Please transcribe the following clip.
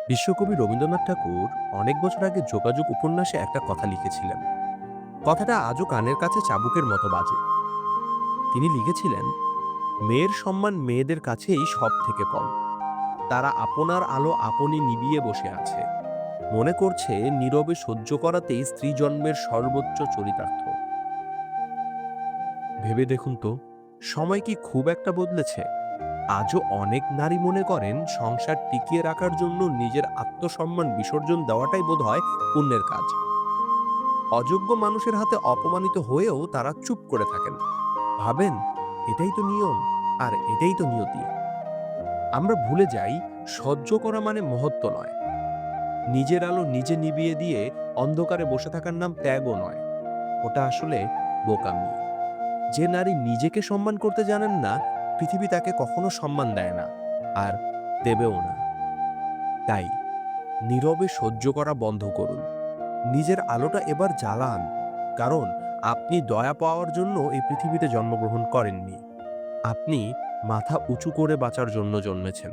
বিশ্বকবি রবীন্দ্রনাথ ঠাকুর অনেক বছর আগে যোগাযোগ উপন্যাসে একটা কথা লিখেছিলেন। কথাটা আজও কানের কাছে চাবুকের মতো বাজে। তিনি লিখেছিলেন, মেয়ের সম্মান মেয়েদের কাছেই সব থেকে কম। তারা আপনার আলো আপনি নিবিয়ে বসে আছে, মনে করছে নীরবে সহ্য করাতেই স্ত্রী জন্মের সর্বোচ্চ চরিতার্থ। ভেবে দেখুন তো, সময় কি খুব একটা বদলেছে? আজও অনেক নারী মনে করেন সংসার টিকিয়ে রাখার জন্য নিজের আত্মসম্মান বিসর্জন দেওয়াটাই বোধহয় পুণ্যের কাজ। অযোগ্য মানুষের হাতে অপমানিত হয়েও তারা চুপ করে থাকেন, ভাবেন এটাই তো নিয়ম, আর এটাই তো নিয়তি। আমরা ভুলে যাই, সহ্য করা মানে মহত্ব নয়। নিজের আলো নিজে নিভিয়ে দিয়ে অন্ধকারে বসে থাকার নাম ত্যাগও নয়, ওটা আসলে বোকামি। যে নারী নিজেকে সম্মান করতে জানেন না, পৃথিবী তাকে কখনো সম্মান দেয় না, আর দেবেও না। তাই নীরবে সহ্য করা বন্ধ করুন, নিজের আলোটা এবার জ্বালান। কারণ আপনি দয়া পাওয়ার জন্য এই পৃথিবীতে জন্মগ্রহণ করেননি, আপনি মাথা উঁচু করে বাঁচার জন্য জন্মেছেন।